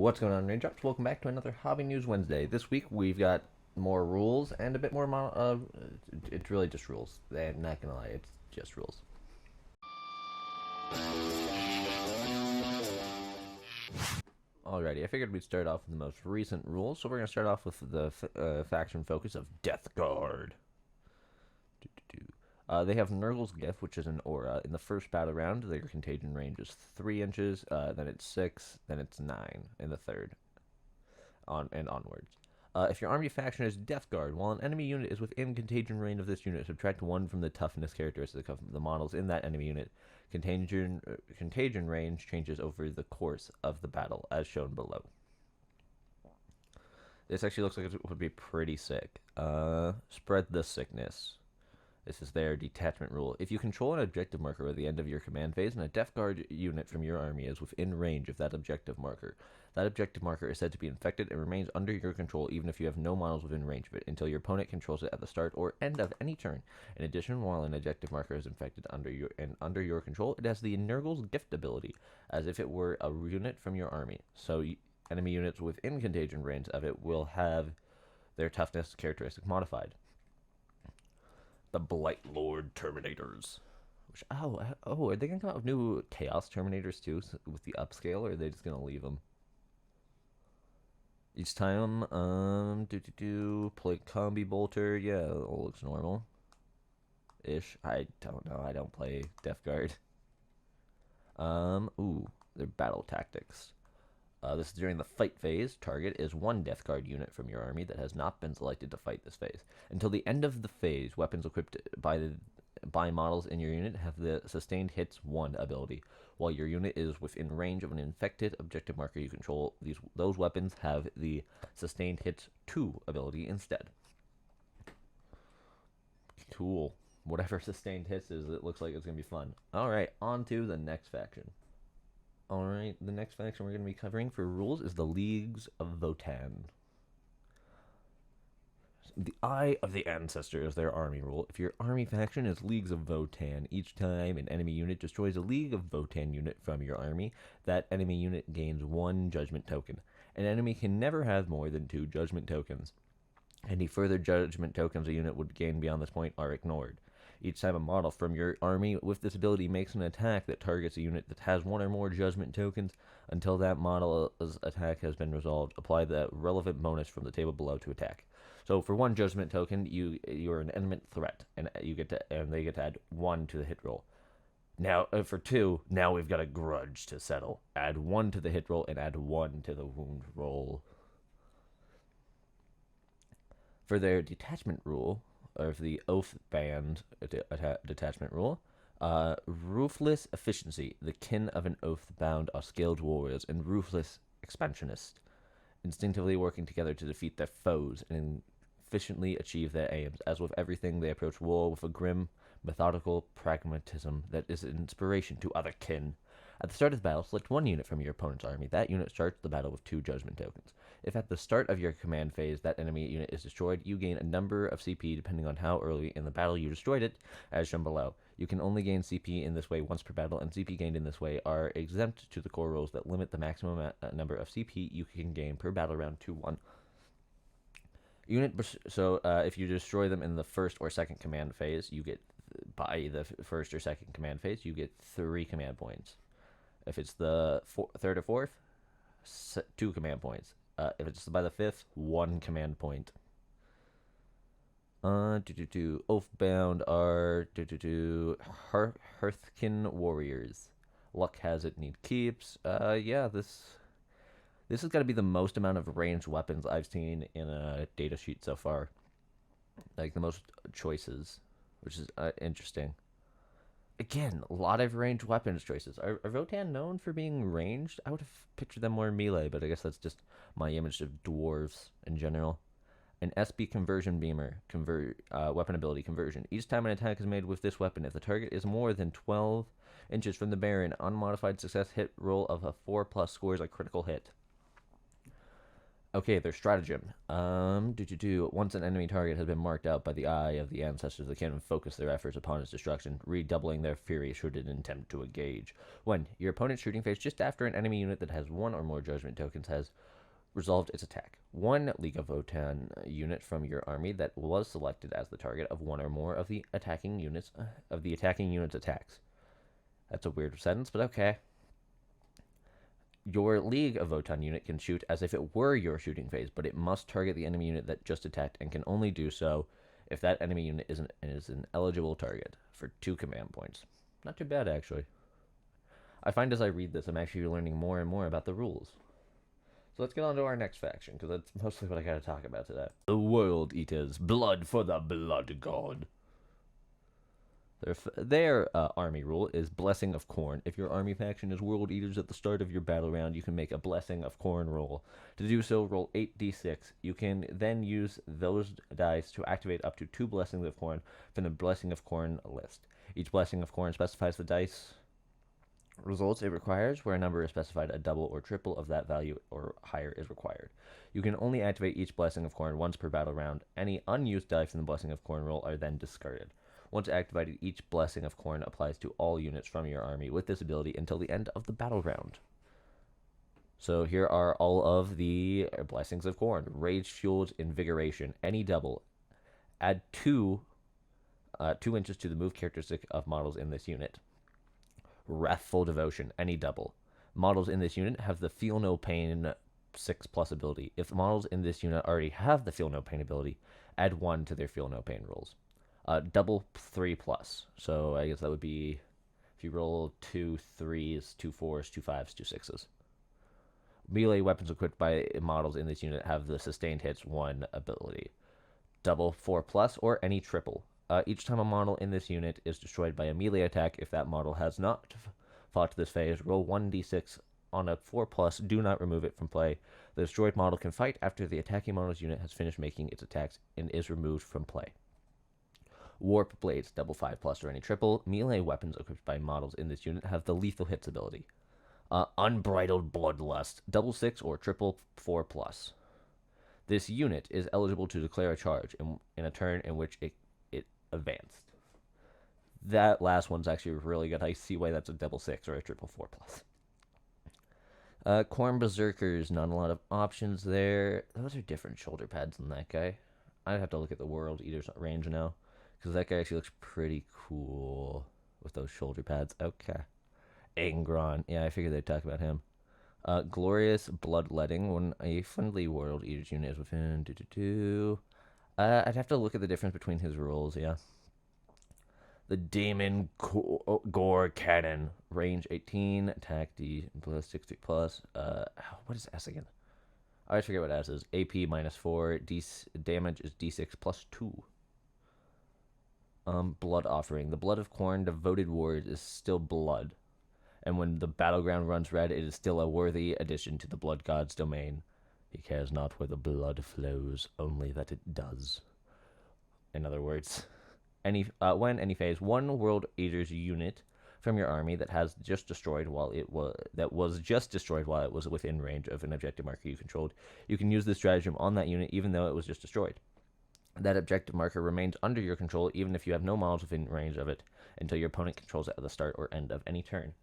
What's going on, Raindrops? Welcome back to another Hobby News Wednesday. This week we've got more rules and a bit more. It's really just rules. I'm not gonna lie, it's just rules. Alrighty, I figured we'd start off with the most recent rules, so we're gonna start off with the faction focus of Death Guard. They have Nurgle's Gift, which is an aura. In the first battle round, their contagion range is 3 inches, then it's 6, then it's 9 in the third, and onwards. If your army faction is Death Guard, while an enemy unit is within contagion range of this unit, subtract 1 from the toughness characteristic of the models in that enemy unit. Contagion range changes over the course of the battle, as shown below. This actually looks like it would be pretty sick. Spread the sickness. This is their detachment rule. If you control an objective marker at the end of your command phase, and a Death Guard unit from your army is within range of that objective marker, that objective marker is said to be infected and remains under your control even if you have no models within range of it, until your opponent controls it at the start or end of any turn. In addition, while an objective marker is infected under your control, it has the Nurgle's Gift ability, as if it were a unit from your army. So enemy units within contagion range of it will have their toughness characteristic modified. The Blight Lord Terminators. Which, are they gonna come out with new Chaos Terminators too with the upscale, or are they just gonna leave them? Each time, plate combi bolter. Yeah, it all looks normal. Ish. I don't know. I don't play Death Guard. Their battle tactics. This is during the fight phase. Target is 1 Death Guard unit from your army that has not been selected to fight this phase. Until the end of the phase, weapons equipped by models in your unit have the Sustained Hits 1 ability. While your unit is within range of an infected objective marker you control, those weapons have the Sustained Hits 2 ability instead. Cool. Whatever Sustained Hits is, it looks like it's going to be fun. Alright, on to the next faction. Alright, the next faction we're going to be covering for rules is the Leagues of Votann. The Eye of the Ancestor is their army rule. If your army faction is Leagues of Votann, each time an enemy unit destroys a League of Votann unit from your army, that enemy unit gains 1 judgment token. An enemy can never have more than 2 judgment tokens. Any further judgment tokens a unit would gain beyond this point are ignored. Each time a model from your army with this ability makes an attack that targets a unit that has 1 or more judgment tokens, until that model's attack has been resolved, apply the relevant bonus from the table below to attack. So for 1 judgment token, you're an imminent threat, and they get to add 1 to the hit roll. Now for 2, now we've got a grudge to settle. Add 1 to the hit roll and add 1 to the wound roll. For their detachment rule, of the Oath Band detachment rule, Ruthless Efficiency, the kin of an oath-bound skilled warriors, and Ruthless Expansionist, instinctively working together to defeat their foes and efficiently achieve their aims. As with everything, they approach war with a grim, methodical pragmatism that is an inspiration to other kin. At the start of the battle, select 1 unit from your opponent's army. That unit starts the battle with 2 judgment tokens. If at the start of your command phase that enemy unit is destroyed, you gain a number of CP depending on how early in the battle you destroyed it, as shown below. You can only gain CP in this way once per battle, and CP gained in this way are exempt to the core rules that limit the maximum number of CP you can gain per battle round to 1. If you destroy them in the first or second command phase, you get, by the first or second command phase, you get 3 command points. If it's the third or fourth, 2 command points. If it's by the 5th, 1 command point. Oathbound are Hearthkin Warriors. Luck has it, need keeps. Yeah, this has got to be the most amount of ranged weapons I've seen in a data sheet so far. Like the most choices, which is interesting. Again, a lot of ranged weapons choices. Are Votann known for being ranged? I would have pictured them more melee, but I guess that's just my image of dwarves in general. An SB Conversion Beamer, weapon ability conversion. Each time an attack is made with this weapon, if the target is more than 12 inches from the bearer, an unmodified success hit roll of a 4+ scores a critical hit. Okay, their stratagem. Once an enemy target has been marked out by the eye of the ancestors, they can focus their efforts upon its destruction, redoubling their fury should it attempt to engage. When your opponent's shooting phase just after an enemy unit that has one or more judgment tokens has resolved its attack. One League of Votann unit from your army that was selected as the target of one or more of the attacking units attacks. That's a weird sentence, but okay. Your League of Votann unit can shoot as if it were your shooting phase, but it must target the enemy unit that just attacked and can only do so if that enemy unit is an eligible target for 2 command points. Not too bad, actually. I find as I read this, I'm actually learning more and more about the rules. So let's get on to our next faction, because that's mostly what I gotta talk about today. The World Eaters. Blood for the Blood God. Their army rule is Blessing of Khorne. If your army faction is World Eaters at the start of your battle round, you can make a Blessing of Khorne roll. To do so, roll 8d6. You can then use those dice to activate up to 2 Blessings of Khorne from the Blessing of Khorne list. Each Blessing of Khorne specifies the dice results it requires. Where a number is specified, a double or triple of that value or higher is required. You can only activate each Blessing of Khorne once per battle round. Any unused dice in the Blessing of Khorne roll are then discarded. Once activated, each Blessing of Khorne applies to all units from your army with this ability until the end of the battle round. So here are all of the Blessings of Khorne. Rage Fueled Invigoration, any double. Add 2 inches to the move characteristic of models in this unit. Wrathful Devotion, any double. Models in this unit have the Feel No Pain 6+ ability. If models in this unit already have the Feel No Pain ability, add 1 to their Feel No Pain rolls. Double 3+. So I guess that would be if you roll 2 3s, 2 4s, 2 5s, 2 6s. Melee weapons equipped by models in this unit have the Sustained Hits 1 ability. Double 4+, or any triple. Each time a model in this unit is destroyed by a melee attack, if that model has not fought this phase, roll 1d6 on a 4+, do not remove it from play. The destroyed model can fight after the attacking model's unit has finished making its attacks and is removed from play. Warp Blades, double 5+, or any triple. Melee weapons equipped by models in this unit have the Lethal Hits ability. Unbridled Bloodlust, double 6 or triple 4+. This unit is eligible to declare a charge in a turn in which it advanced. That last one's actually really good. I see why that's a double 6 or a triple 4+. Khorne Berserkers, not a lot of options there. Those are different shoulder pads than that guy. I'd have to look at the World Eater's range now, because that guy actually looks pretty cool with those shoulder pads. Okay. Angron. Yeah, I figured they'd talk about him. Glorious Bloodletting. When a friendly World Eater's unit is within... I'd have to look at the difference between his rules, yeah. The Demon Gore Cannon. Range 18. Attack D plus 60+. What is S again? I always forget what S is. AP -4. Damage is D6 plus 2. Blood Offering. The blood of Khorne devoted warriors is still blood. And when the battleground runs red, it is still a worthy addition to the blood god's domain. He cares not where the blood flows, only that it does. In other words, when any phase, one World Eater's unit from your army that was just destroyed while it was within range of an objective marker you controlled, you can use this stratagem on that unit even though it was just destroyed. That objective marker remains under your control even if you have no models within range of it until your opponent controls it at the start or end of any turn.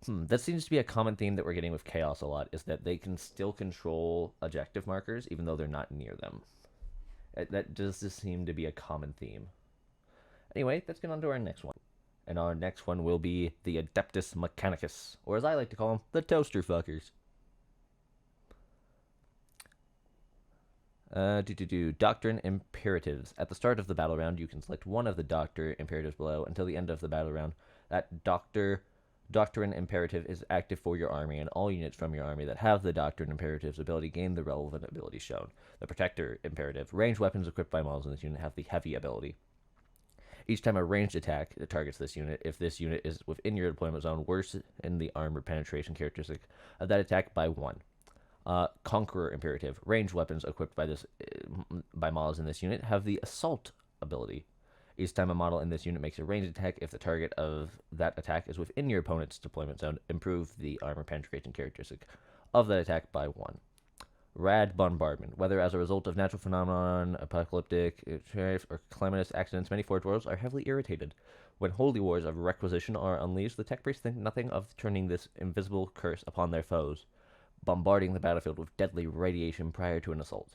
That seems to be a common theme that we're getting with Chaos a lot, is that they can still control objective markers even though they're not near them. That does just seem to be a common theme. Anyway, let's get on to our next one. And our next one will be the Adeptus Mechanicus, or as I like to call them, the Toaster Fuckers. Doctrine Imperatives. At the start of the battle round, you can select one of the Doctor Imperatives below until the end of the battle round. That Doctrine Imperative is active for your army, and all units from your army that have the Doctrine Imperatives ability gain the relevant ability shown. The Protector Imperative. Ranged weapons equipped by models in this unit have the Heavy ability. Each time a ranged attack targets this unit, if this unit is within your deployment zone, worsen the armor penetration characteristic of that attack by 1. Conqueror Imperative. Ranged weapons equipped by models in this unit have the Assault ability. Each time a model in this unit makes a ranged attack, if the target of that attack is within your opponent's deployment zone, improve the armor penetration characteristic of that attack by 1. Rad bombardment. Whether as a result of natural phenomenon, apocalyptic, or calamitous accidents, many Forge Worlds are heavily irritated. When holy wars of requisition are unleashed, the tech priests think nothing of turning this invisible curse upon their foes, bombarding the battlefield with deadly radiation prior to an assault.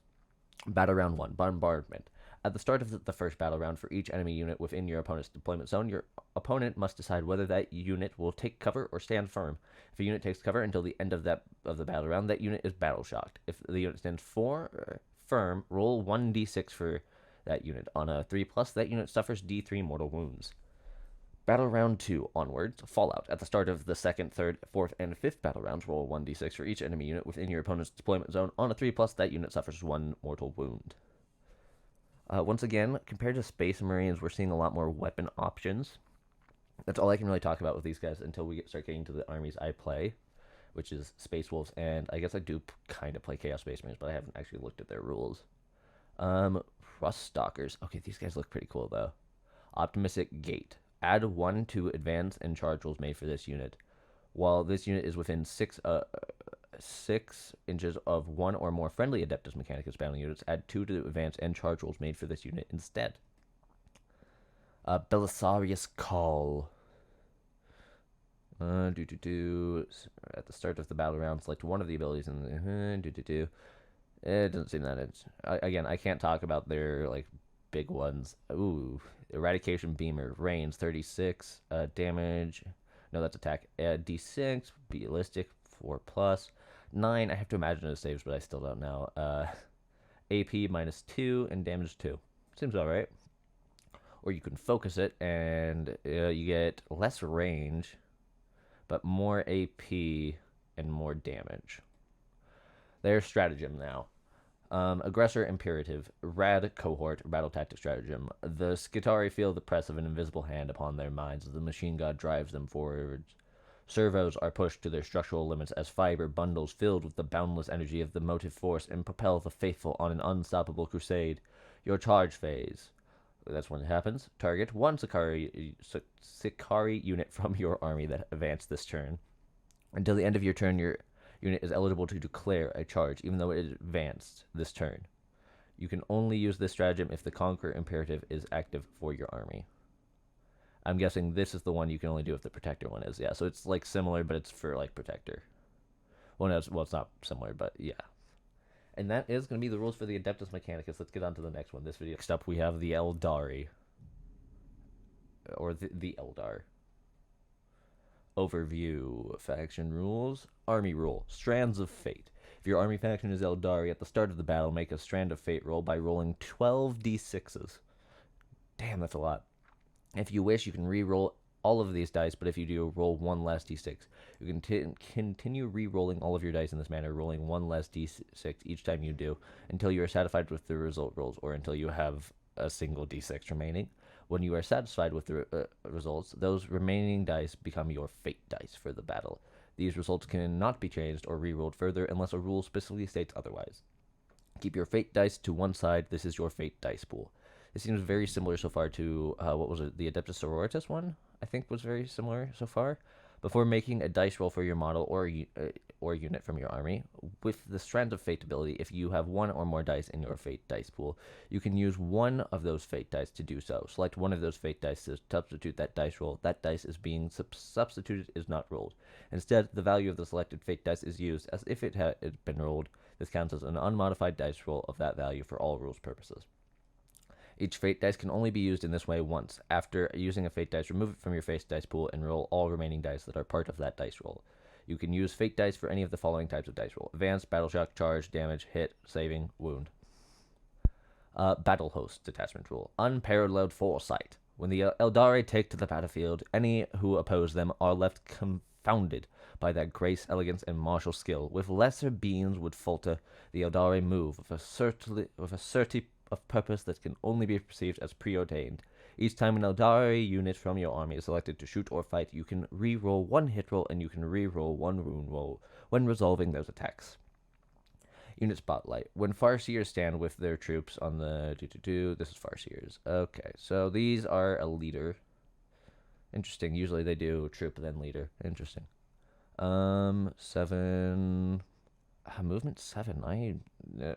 Battle Round 1, Bombardment. At the start of the first battle round for each enemy unit within your opponent's deployment zone, your opponent must decide whether that unit will take cover or stand firm. If a unit takes cover until the end of the battle round, that unit is battle shocked. If the unit stands firm, roll 1d6 for that unit. On a 3+, that unit suffers d3 mortal wounds. Battle Round 2 onwards, Fallout. At the start of the second, third, fourth, and fifth battle rounds, roll 1d6 for each enemy unit within your opponent's deployment zone. On a 3+, that unit suffers 1 mortal wound. Once again, compared to Space Marines, we're seeing a lot more weapon options. That's all I can really talk about with these guys until we start getting to the armies I play, which is Space Wolves, and I guess I do kind of play Chaos Space Marines, but I haven't actually looked at their rules. Rust Stalkers. Okay, these guys look pretty cool, though. Optimistic Gate. Add 1 to advance and charge rolls made for this unit. While this unit is within 6 inches of one or more friendly Adeptus Mechanicus battling units, add 2 to advance and charge rolls made for this unit instead. Belisarius Call. At the start of the battle round, select one of the abilities in the It doesn't seem that it's again. I can't talk about their like big ones. Ooh, Eradication Beamer, range 36, damage. No, that's attack. D6, ballistic 4+, 9. I have to imagine it saves, but I still don't know. AP -2 and damage 2. Seems alright. Or you can focus it and you get less range, but more AP and more damage. There's stratagem now. Aggressor Imperative, Rad Cohort, Battle Tactic Stratagem. The Skitarii feel the press of an invisible hand upon their minds as the machine god drives them forwards. Servos are pushed to their structural limits as fiber bundles filled with the boundless energy of the motive force and propel the faithful on an unstoppable crusade. Your charge phase. That's when it happens. Target 1 Sicarii unit from your army that advanced this turn. Until the end of your turn, your unit is eligible to declare a charge, even though it advanced this turn. You can only use this stratagem if the Conquer Imperative is active for your army. I'm guessing this is the one you can only do if the Protector one is. Yeah, so it's like similar, but it's for like Protector. Well, no, it's not similar, but yeah. And that is going to be the rules for the Adeptus Mechanicus. Let's get on to the next one. This video. Next up, we have the Eldari. Or the Eldar. Overview. Faction rules. Army rule. Strands of Fate. If your army faction is Eldari, at the start of the battle, make a Strand of Fate roll by rolling 12 d6s. Damn, that's a lot. If you wish, you can re-roll all of these dice, but if you do, roll 1 less d6. You can continue re-rolling all of your dice in this manner, rolling 1 less d6 each time you do, until you are satisfied with the result rolls, or until you have a single d6 remaining. When you are satisfied with the results, those remaining dice become your fate dice for the battle. These results cannot be changed or re-rolled further unless a rule specifically states otherwise. Keep your fate dice to one side. This is your fate dice pool. It seems very similar so far to, what was it, the Adeptus Sororitas one? I think was very similar so far. Before making a dice roll for your model or unit from your army, with the Strand of Fate ability, if you have 1 or more dice in your fate dice pool, you can use one of those fate dice to do so. Select one of those fate dice to substitute that dice roll. That dice is being substituted is not rolled. Instead, the value of the selected fate dice is used as if it had been rolled. This counts as an unmodified dice roll of that value for all rules purposes. Each fate dice can only be used in this way once. After using a fate dice, remove it from your fate dice pool and roll all remaining dice that are part of that dice roll. You can use fate dice for any of the following types of dice roll: advance, battle shock, charge, damage, hit, saving, wound. Battle host detachment rule. Unparalleled foresight. When the Eldari take to the battlefield, any who oppose them are left confounded by their grace, elegance, and martial skill. With lesser beings would falter, the Eldari move with a certainty of purpose that can only be perceived as preordained. Each time an Eldari unit from your army is selected to shoot or fight, you can re-roll 1 hit roll and you can re-roll 1 wound roll when resolving those attacks. Unit Spotlight. When Farseers stand with their troops on the this is Farseers. Okay, so these are a leader. Interesting. Usually they do troop then leader. Interesting. 7. Movement 7.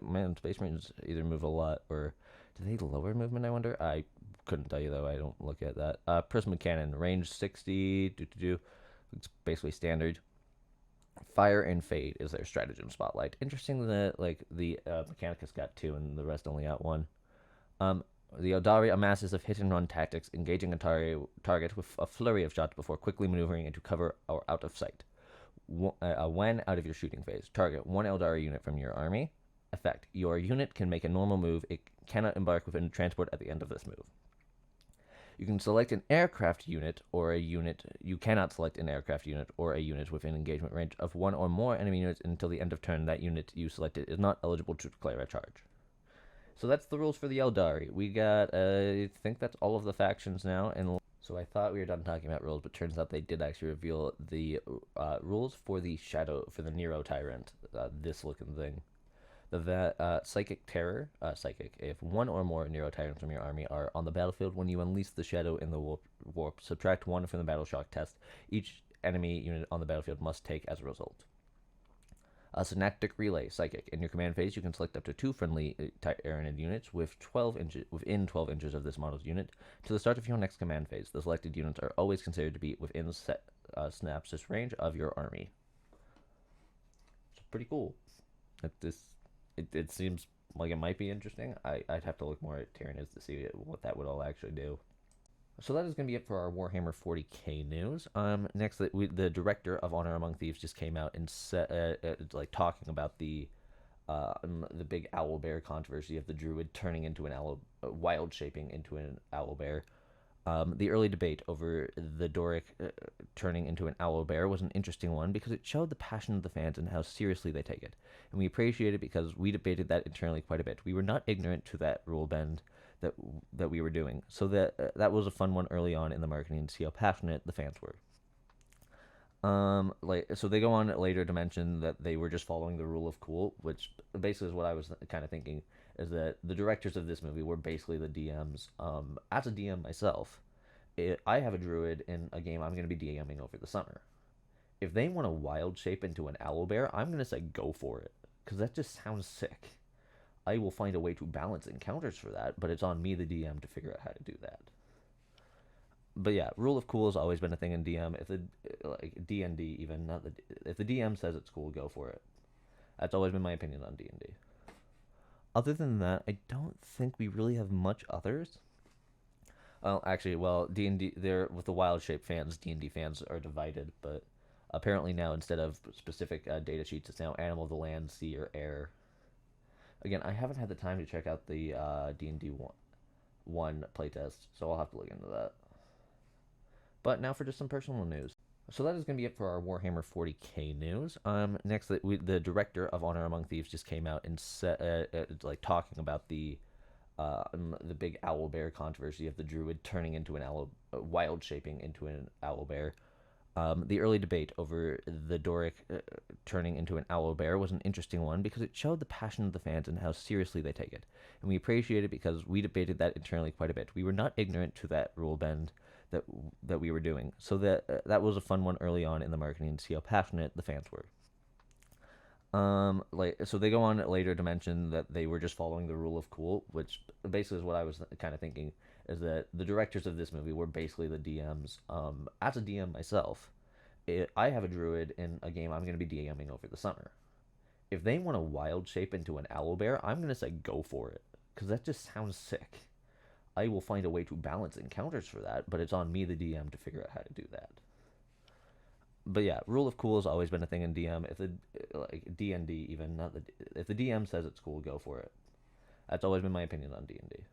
Man, Space Marines either move a lot or do they lower movement? I wonder. I couldn't tell you though. I don't look at that. Prism Cannon, range 60. It's basically standard. Fire and Fade is their stratagem spotlight. Interesting that like the Mechanicus got 2 and the rest only got 1. Um, the Eldari amasses of hit and run tactics, engaging a target with a flurry of shots before quickly maneuvering into cover or out of sight. When out of your shooting phase, target one Eldari unit from your army. Effect: your unit can make a normal move. It cannot embark within transport at the end of this move. You can select an aircraft unit or a unit. You cannot select an aircraft unit or a unit within engagement range of one or more enemy units until the end of turn. That unit you selected is not eligible to declare a charge. So that's the rules for the Eldari. We got, I think that's all of the factions now. And so I thought we were done talking about rules, but turns out they did actually reveal the rules for the Nero Tyrant, this looking thing. The Psychic Terror, Psychic. If one or more Nero Tyrants from your army are on the battlefield when you unleash the Shadow in the warp, subtract 1 from the Battle Shock test. Each enemy unit on the battlefield must take as a result. Synaptic Relay, Psychic. In your command phase, you can select up to 2 friendly Tyranid units within 12 inches of this model's unit. To the start of your next command phase, the selected units are always considered to be within synapsis range of your army. It's pretty cool. It seems like it might be interesting. I'd have to look more at Tyranids to see what that would all actually do. So that is going to be it for our Warhammer 40k news. Next, the director of Honor Among Thieves just came out and talking about the big owl bear controversy of the druid turning into wild shaping into an owl bear. The early debate over the Doric turning into an owl bear was an interesting one because it showed the passion of the fans and how seriously they take it. And we appreciate it because we debated that internally quite a bit. We were not ignorant to that rule bend that we were doing. So that was a fun one early on in the marketing to see how passionate the fans were. So they go on later to mention that they were just following the rule of cool, which basically is what I was kind of thinking, is that the directors of this movie were basically the DMs. As a DM myself, I have a druid in a game I'm going to be DMing over the summer. If they want to wild shape into an owlbear, I'm going to say go for it, because that just sounds sick. I will find a way to balance encounters for that, but it's on me, the DM, to figure out how to do that. But yeah, rule of cool has always been a thing in DM. If the D&D even not if the DM says it's cool, go for it. That's always been my opinion on D&D. Other than that, I don't think we really have much others. D&D there with the wild shape fans, D&D fans are divided, but apparently now instead of specific data sheets, it's now animal of the land, sea, or air. Again, I haven't had the time to check out the D&D 1 playtest, so I'll have to look into that. But now for just some personal news. So that is going to be it for our Warhammer 40k news. Next, the director of Honor Among Thieves just came out and talking about the big owl bear controversy of the druid turning into an wild shaping into an owl bear. The early debate over the Doric turning into an owl bear was an interesting one because it showed the passion of the fans and how seriously they take it. And we appreciate it because we debated that internally quite a bit. We were not ignorant to that rule bend that we were doing. So that was a fun one early on in the marketing to see how passionate the fans were. So they go on later to mention that they were just following the rule of cool, which basically is what I was kind of thinking, is that the directors of this movie were basically the DMs. As a DM myself, I have a druid in a game I'm going to be DMing over the summer. If they want to wild shape into an owlbear, I'm going to say go for it, because that just sounds sick. I will find a way to balance encounters for that, but it's on me, the DM, to figure out how to do that. But yeah, rule of cool has always been a thing in DM. If the D&D even not if the DM says it's cool, go for it. That's always been my opinion on D&D.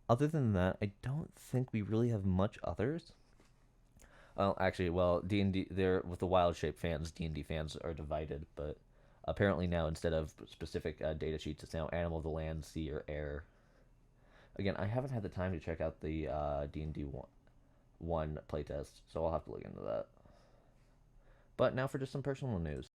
Other than that, I don't think we really have much others. D&D there with the wild shape fans, D&D fans are divided, but apparently now instead of specific data sheets, it's now animal of the land, sea, or air. Again, I haven't had the time to check out the D&D 1 playtest, so I'll have to look into that. But now for just some personal news.